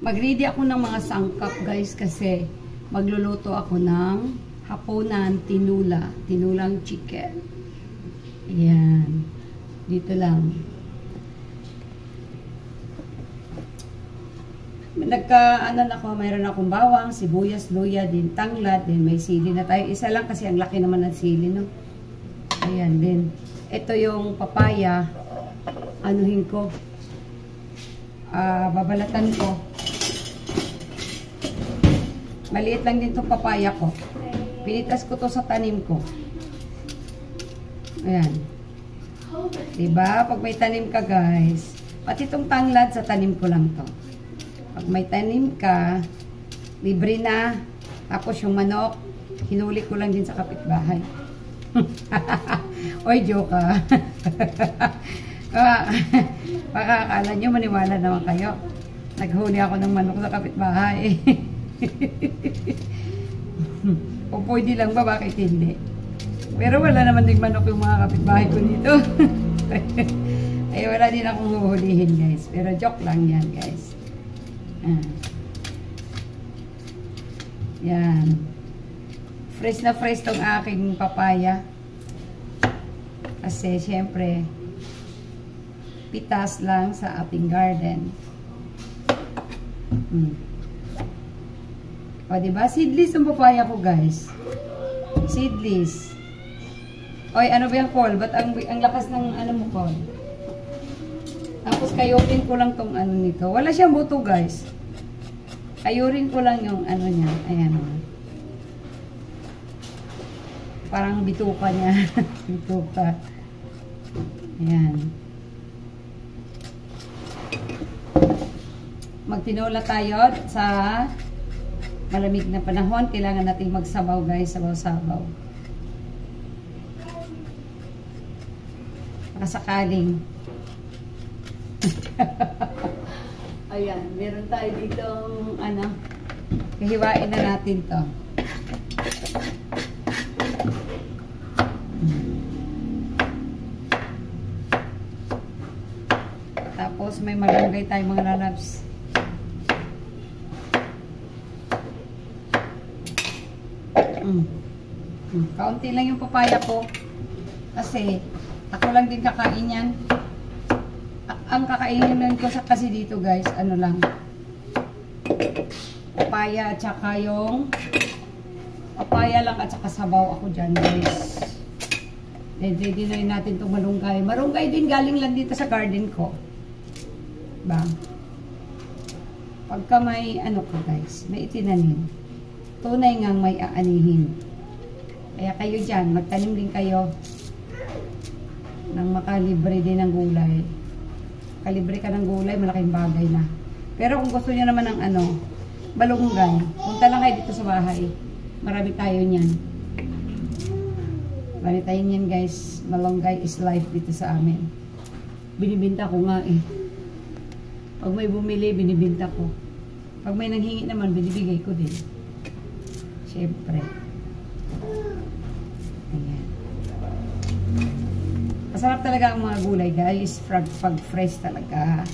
Mag-ready ako ng mga sangkap guys kasi magluluto ako ng hapunan tinula. Tinulang chicken. Ayan. Dito lang. Nagka-anan ako, mayroon akong bawang, sibuyas, luya, din tanglad, din may sili na tayo. Isa lang kasi ang laki naman ng sili, no? Ayan din. Ito yung papaya. Anuhin ko. Babalatan ko. Maliit lang din itong papaya ko. Pinitas ko to sa tanim ko. Ayan. Diba? Pag may tanim ka, guys, pati itong tanglad sa tanim ko lang to. Pag may tanim ka, libre na. Tapos yung manok, hinuli ko lang din sa kapitbahay. Oy, joke ka. Baka akala nyo, maniwala naman kayo. Naghuli ako ng manok sa kapitbahay. O pwede lang ba? Bakit hindi? Pero wala naman din manok yung mga kapitbahay ko dito. Ay, wala din akong huhulihin, guys. Pero joke lang yan, guys. Yan. Fresh na fresh tong aking papaya. Kasi, syempre, pitas lang sa ating garden. O, diba? Seedless ang papaya ko, guys. Seedless. Oy, ano ba yung call? Ba't ang lakas ng ano mo, call? Tapos, kayurin ko lang tong ano nito. Wala siyang buto, guys. Kayurin ko lang yung ano niya. Ayan. Parang bituka niya. Bituka. Ayan. Magtinola tayo sa malamig na panahon. Kailangan natin magsabaw, guys. Sabaw-sabaw. Nakasakaling. Ayan. Meron tayo ditong ano. Hihiwain na natin to. Tapos may malunggay tayo mga lalabs. Kaunti lang yung papaya ko. Kasi ako lang din kakain yan. Ang kakainin ko kasi dito, guys, ano lang. Papaya at saka yung papaya lang at saka sabaw ako dyan, guys. Then ready na rin natin itong malunggay. Malunggay din galing lang dito sa garden ko. Ba? Pagka may ano ko, guys, may itinanim. Tunay ngang may aanihin. Kaya kayo dyan, magtanim din kayo nang makalibre din ng gulay. Kalibre ka ng gulay, malaking bagay na. Pero kung gusto niyo naman ng ano, malunggay, punta lang kayo dito sa bahay. Marami tayo niyan. Marami tayo niyan, guys. Malunggay is life dito sa amin. Binibinta ko nga eh. Pag may bumili, binibinta ko. Pag may nanghingi naman, binibigay ko din. Siyempre. Ayan. Masarap talaga ang mga gulay, guys. Pag fresh talaga.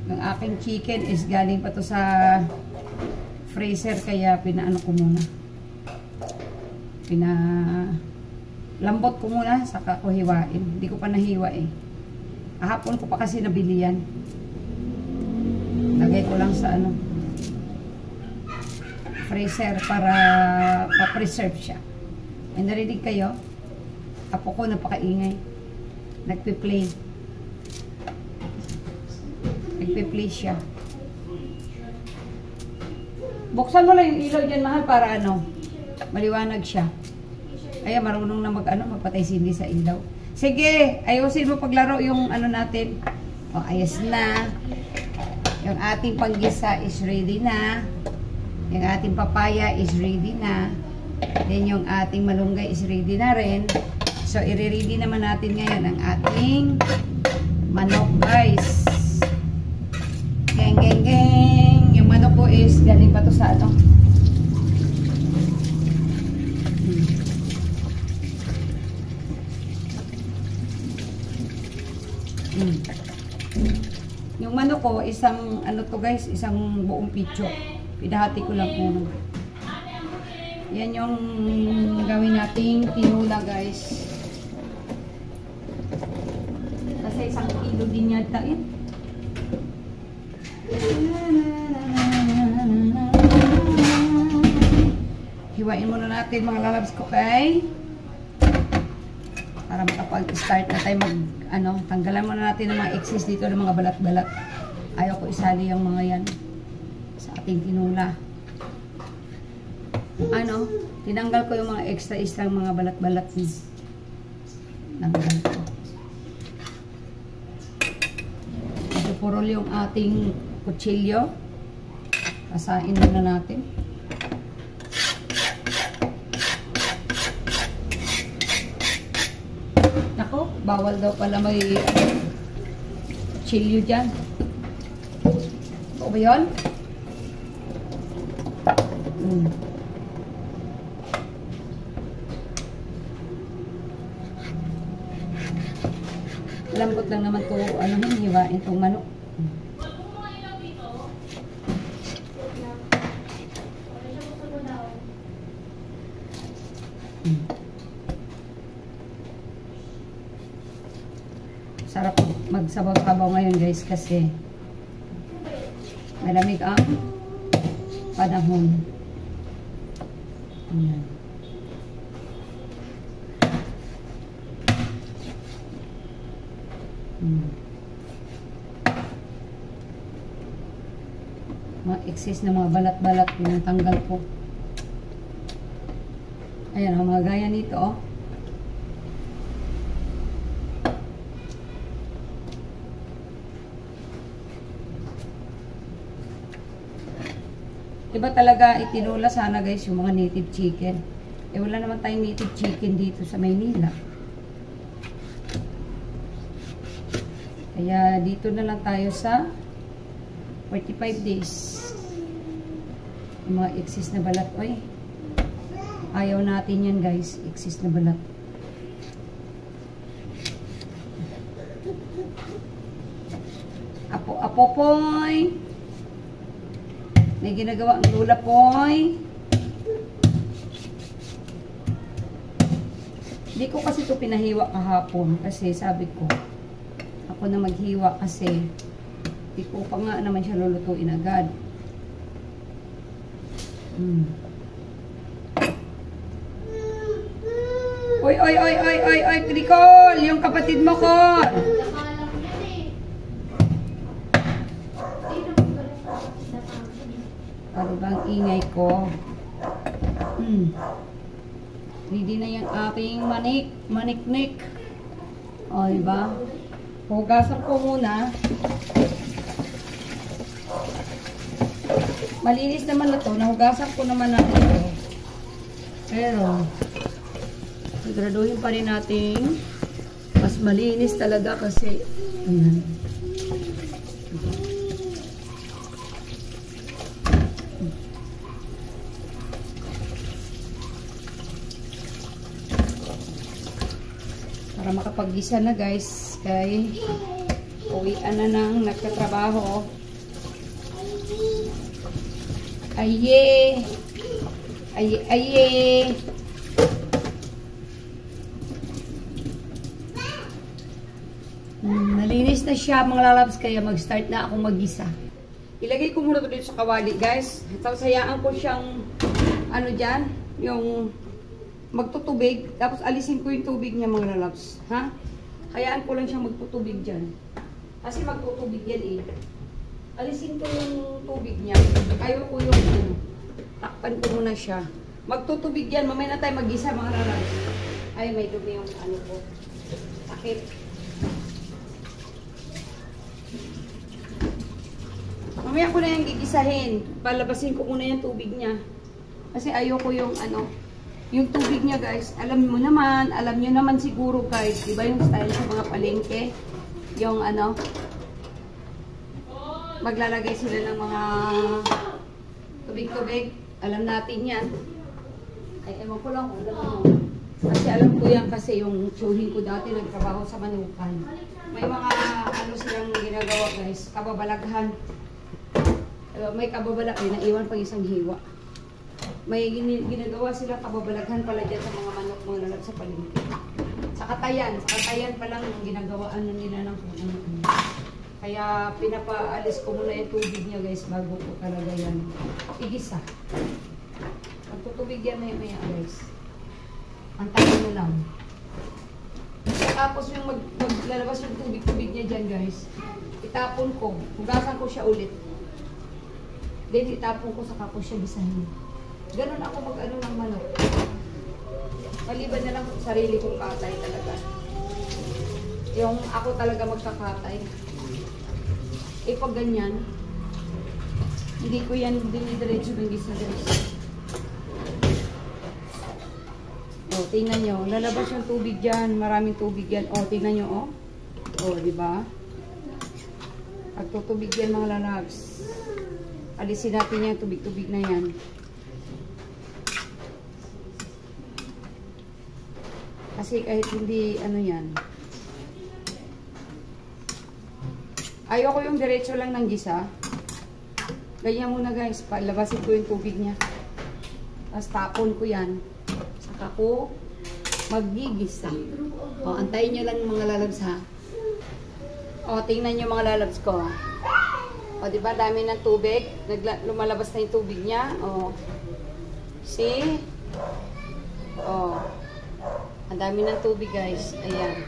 Ang aking chicken is galing pa to sa freezer, kaya pinaano ko muna. Lambot ko muna, saka ko hiwain. Hindi ko pa nahiwa eh. Kahapon ko pa kasi nabili yan. Lagay ko lang sa ano, freezer para pa-preserve siya. May narinig kayo? Apo ko napakaingay. Nagpe-play. Nagpe-play siya. Buksan mo lang yung ilaw dyan, mahal, para ano, maliwanag siya. Kaya marunong na magpatay sindi sa ilaw. Sige, ayusin mo paglaro yung ano natin. O, ayos na. Yung ating panggisa is ready na. Yung ating papaya is ready na. Then yung ating malunggay is ready na rin. So, i-ready naman natin ngayon ang ating manok, guys. Geng, geng, geng. Yung manok ko is galing pa to sa ano. Yung manok ko is isang ano to guys, isang buong pitso. Pinahati ko lang muna. Yan yung gawin nating tinula guys. Kasi 1 kilo din yata yun. Hiwain muna natin mga lalabs ko kay para makapag-start na tayo tanggalan muna natin ng mga excess dito ng mga balat-balat. Ayaw ko isali yung mga yan sa ating tinula. Tinanggal ko yung mga extra mga balat-balat niya. Tanggal ko. Ito purol yung ating kutsilyo. Kasain muna natin. Nako, bawal daw pala may kutsilyo dyan. O ba yun? Lambot lang naman to, hiwain itong manok. Sarap magsabaw-sabaw ngayon guys kasi malamig ang panahon. Ayan. Mga excess na mga balat-balat yung tanggal ko. Ayan, mga gaya nito oh. Diba talaga itinula sana guys yung mga native chicken. Wala naman tayong native chicken dito sa Maynila. Kaya dito na lang tayo sa 45 days. Yung mga excess na balat. Oy, ayaw natin yan guys, excess na balat. Apo-apopoy. May ginagawa ang lula poy. Hindi ko kasi ito pinahiwa kahapon kasi sabi ko ako na maghiwa kasi hindi ko pa nga naman siya lulutuin agad. Oy, oy, oy, oy, oy, oy, Nicole! Yung kapatid mo ko! Para bang ingay ko. Ready na yung ating maniknik. O, diba? Hugasan ko muna. Malinis naman na to. Nahugasan ko naman natin ito. Pero, siguraduhin pa rin natin mas malinis talaga kasi ayan. Para makapag-gisa na guys kay uwian na nang nagtatrabaho. Aye aye aye. Nalinis na siya mga lalabs kaya mag-start na akong mag-gisa. Ilagay ko muna ito dito sa kawali guys. Tapos hayaan ko siyang ano dyan, yung magtutubig, tapos alisin ko yung tubig niya mga lalabs. Ha? Hayaan ko lang siyang magtutubig dyan. Kasi magtutubig yan eh. Alisin ko yung tubig niya. Ayaw ko yung takpan ko muna siya. Magtutubig yan. Mamaya na tayo mag-gisa mga lalabs. Ay, may dumi yung ano ko. Sakit. Mamaya ko na yung gigisahin. Palabasin ko muna yung tubig niya. Kasi ayaw ko yung ano, yung tubig niya guys, alam niyo naman siguro guys, di ba yung style sa mga palengke, yung ano, maglalagay sila ng mga tubig-tubig, alam natin yan. Ay, ewan ko lang kung alam mo. Kasi alam ko yan kasi yung tsuhin ko dati nagtrabaho sa Manukan. may mga ano silang ginagawa guys, kababalaghan. May kababalaghan, naiwan pang isang hiwa. May ginagawa sila kababalaghan pala dyan sa mga manok mga lalag sa palengke. Sa katayan pa lang ginagawaan nila ng ano. Kaya pinapaalis ko muna yung tubig niya guys bago ko talaga yan igisa. Magtutubig yan maya guys. Antayin mo lang. Tapos yung maglalabas yung tubig niya dyan guys, itapon ko, hugasan ko siya ulit. Then itapon ko saka ko siya gisahin. Ganun ako mag-ano ng manok. Maliban na lang sarili kong katay talaga. Yung ako talaga magkakatay. Eh pag ganyan, hindi ko yan dinidiretso ng gisa guys. O, tingnan nyo. Lalabas yung tubig dyan. Maraming tubig yan. O, tingnan nyo, o. O, diba? Pagtutubig yan mga lalags. Alisin natin yung tubig-tubig na yan. Kasi kahit hindi, ano yan. Ayoko yung diretso lang ng gisa. Ganyan muna guys. Palabasin ko yung tubig niya. Tapos tapon ko yan. Ako magigisa. O, antayin nyo lang mga lalabs ha. O, tingnan nyo mga lalabs ko. O, diba, dami ng tubig. Lumalabas na yung tubig niya. O, see? O, ang dami ng tubig guys. Ayan.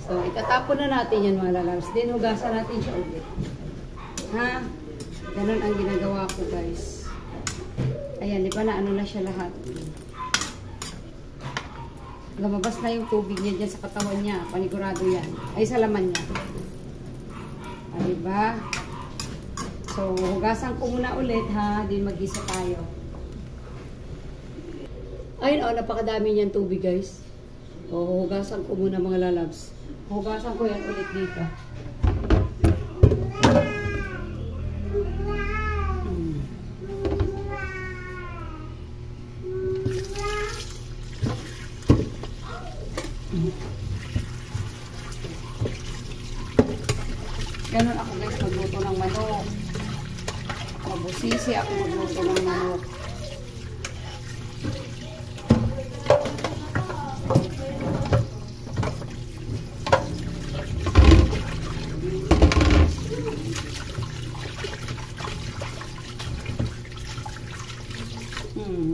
So, itatapon na natin yan mga lalabs. Then, hugasan natin siya ulit. Ha? Ganun ang ginagawa ko guys. Ayan, diba na ano na siya lahat. Lumabas na yung tubig niya dyan sa katawan niya. Panigurado yan. Ay, sa laman niya. Ay, diba? So, hugasan ko muna ulit, ha? Din mag-isa tayo. Ayun, oh, napakadami niyan tubig, guys. O, hugasan ko muna mga lalabs. Hugasan ko yan ulit dito. Ganun ako guys magluto ng manok. Mabusisi ako magluto ng manok.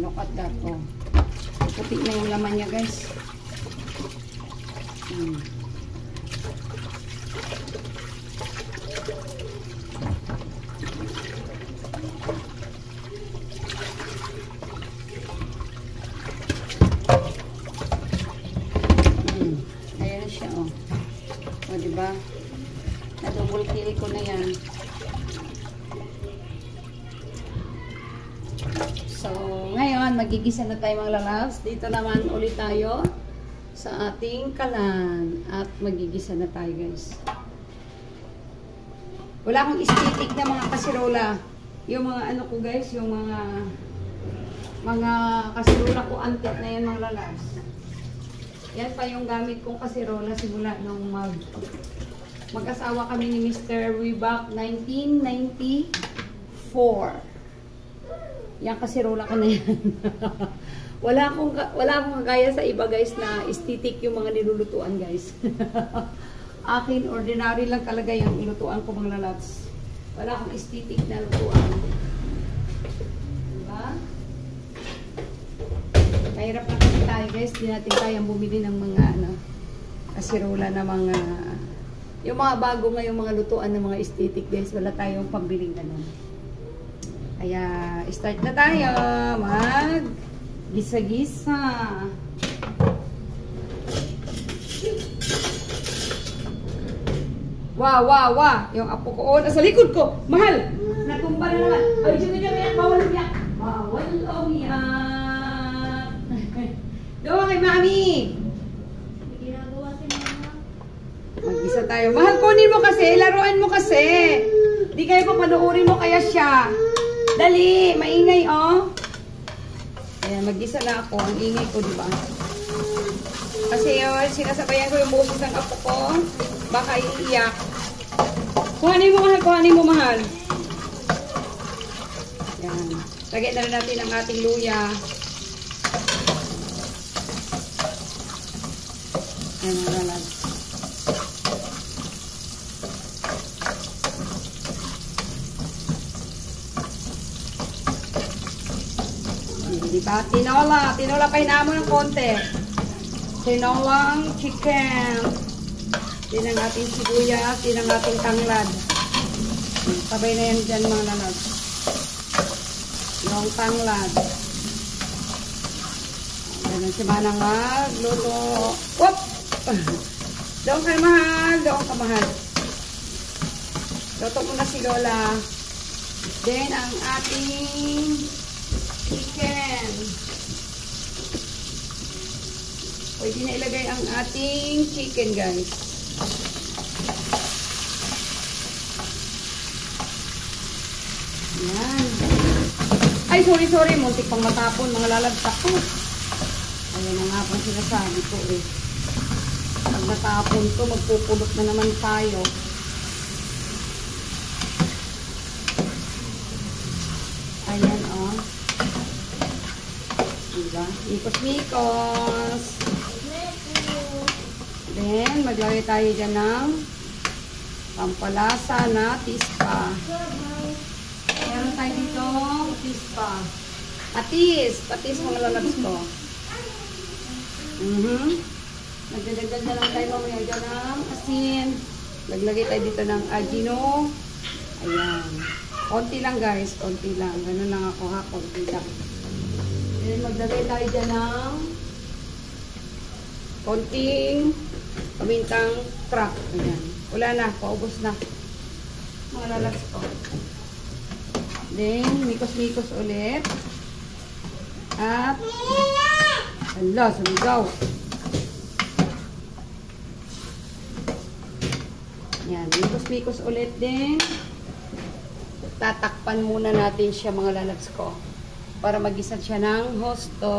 Look at that. Oh. Puti na yung laman niya guys. Ayan siya, oh. O, diba? Na-double kill ko na yan. So, ngayon, magigisa na tayo mga lalabs. Dito naman ulit tayo sa ating kalan. At magigisa na tayo, guys. Wala akong istitik na mga kasirola. Yung mga ano ko, guys, yung mga kasirola ko antik na yan mga lalabs. Yan pa yung gamit kong kasirola simula nung mag-asawa kami ni Mr. Reebok 1994. Yan kasirola ko na yan. wala akong kagaya sa iba guys na estetik yung mga nilulutuan guys. Akin ordinary lang talaga yung ilutuan ko mga lalabs. Wala akong estetik na lutuan. Diba? Kahirap na kasi tayo guys, di natin kayang bumili ng mga kasirola na mga yung mga bago ngayong mga lutuan ng mga estetik guys, wala tayong pambiling ganun. Kaya start na tayo mag gisa-gisa. Wow, yung apo ko nasa likod ko, mahal, natumba na naman. Ay, dyan, bawal umiyak. Bawal umiyak. Doon kay mami. Mag-isa tayo. Mahal, kunin mo kasi. Laruan mo kasi. Di kayo papanuorin mo kaya siya. Dali. Maingay, oh. Ayan, mag-isa na ako. Ang ingay ko, diba? Kasi yun, sinasabayan ko yung boses ng apo ko. Baka iiyak. Kuhanin mo, mahal. Kuhanin mo, mahal. Yan. Lagyan na rin natin ang ating luya. Yan, malalag. Diba? Tinola. Tinola pa hinaan mo ng konti. Tinolang chicken. Din ang ating sibuyas. Din ang ating tanglad. Sabay na yan dyan mga lalag. Yung tanglad. Ganun si Manang magluto. Whoop! Doon ka mahal. Doon ka mahal. Luto muna si Lola. Then ang ating chicken. Pwede na ilagay ang ating chicken, guys. Yan. Ay, sorry. Muntik pang matapon. Mga lalagsak ko. Ayan na nga pang sinasabi ko eh. Pag natapon to, magpupulot na naman tayo. Ayan, oh. Diba? Mikos-mikos. Then, maglagay tayo dyan ng pampalasa na tispa. Meron tayo dito tispa. Patis mga lalabs ko. Nagdadagdag na lang tayo mamaya dyan ng asin. Naglagay tayo dito ng agino. Ayan. Konti lang guys, konti lang. Ganun lang ako ha, konti lang. Then maglagay tayo dyan ng konting pamintang crack. Ayan. Wala na, paubos na. Mga lalabs ko. Then, mikos-mikos ulit. At, ala, sumigaw. Yan, mikos-mikos ulit din. Tatakpan muna natin siya mga lalabs ko. Para magisa siya ng husto.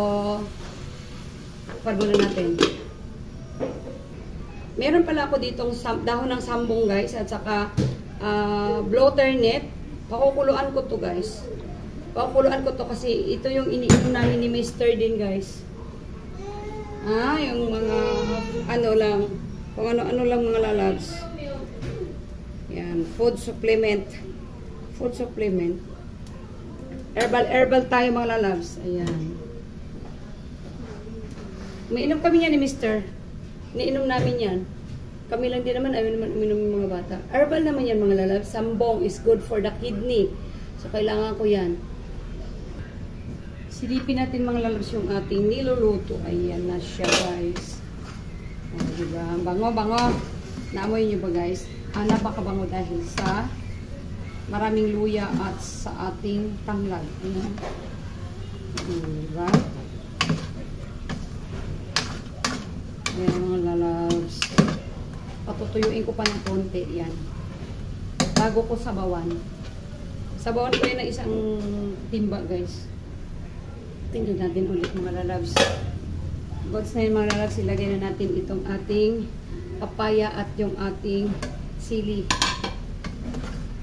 Takpan muna natin. Meron pala ako ditong dahon ng sambong guys. At saka bloater net. Pakukuluan ko to guys. Pakukuluan ko to kasi ito yung iniinom namin ni Mr. din guys. Yung mga ano lang. Kung ano-ano lang mga lalabs. Yan. Food supplement. Food supplement. Herbal tayo mga lalabs. Ayan. Umiinom kami yan ni Mr. Iniinom namin yan. Kami lang din naman, ayaw naman uminom yung mga bata. Herbal naman yan mga lalabs. Sambong is good for the kidney. So, kailangan ko yan. Silipin natin mga lalabs yung ating niluluto. Ayan na siya guys. O, diba? Bango. Naamoy nyo ba guys? Napakabango dahil sa maraming luya at sa ating tanglad. Ayan. Diba? Ayan mga lalabs. Patutuyuin ko pa ng konti. Yan. Bago ko sabawan. Sabawan ko yan ng isang timba guys. Tingnan natin ulit mga lalabs. Gods na yun mga lalabs. Ilagay na natin itong ating papaya at yung ating sili.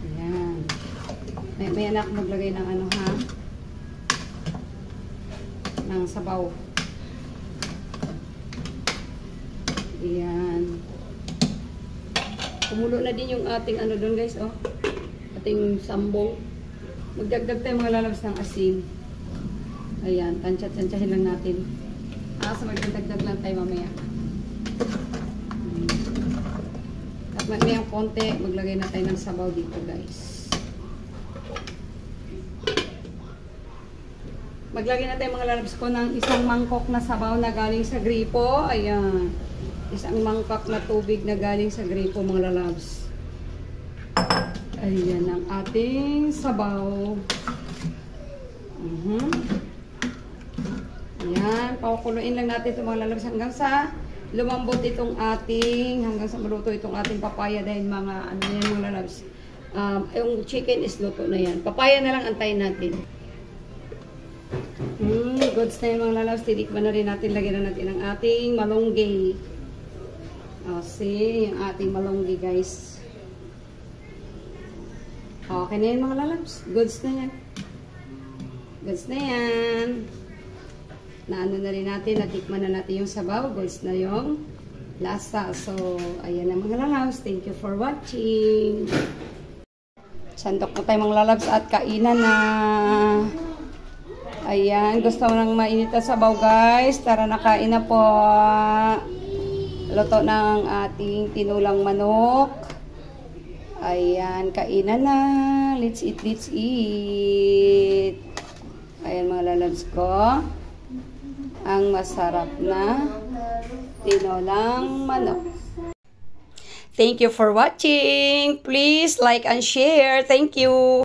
Ayan. May anak maglagay ng ano ha. Ng sabaw. Ayan. Kumulo na din yung ating ano doon guys, oh. Ating sambong. Magdagdag tayo mga lalabas ng asin. Ayan, tansya-tansyahin lang natin. So magdagdag lang tayo mamaya. At mamayang konti, maglagay na tayo ng sabaw dito guys. Maglagay na tayo mga lalabas ko ng isang mangkok na sabaw na galing sa gripo. Ayan. Isang mangkok na tubig na galing sa gripo mga lalabs. Ayan ang ating sabaw. Ayan. Pakukuluin lang natin itong mga lalabs hanggang sa lumambot itong ating, hanggang sa maluto itong ating papaya dahil mga ano yan mga lalabs. Yung chicken is luto na yan. Papaya na lang antayin natin. goods na yun mga lalabs. Tinikman na rin natin. Lagyan na natin ang ating malunggay. O, see, yung ating malunggay guys. Okay na yun mga lalabs. Goods na yan. Goods na yan. Naano na rin natin. Natikman na natin yung sabaw. Goods na yung lasa. So, ayan na mga lalabs. Thank you for watching. Sandok na tayo mga lalabs at kainan na. Ayan. Gusto mo nang mainit na sabaw guys. Tara na kain na po. Luto ng ating tinulang manok. Ayan. Kainan na. Let's eat, let's eat. Ayan mga lalabs ko. Ang masarap na tinulang manok. Thank you for watching. Please like and share. Thank you.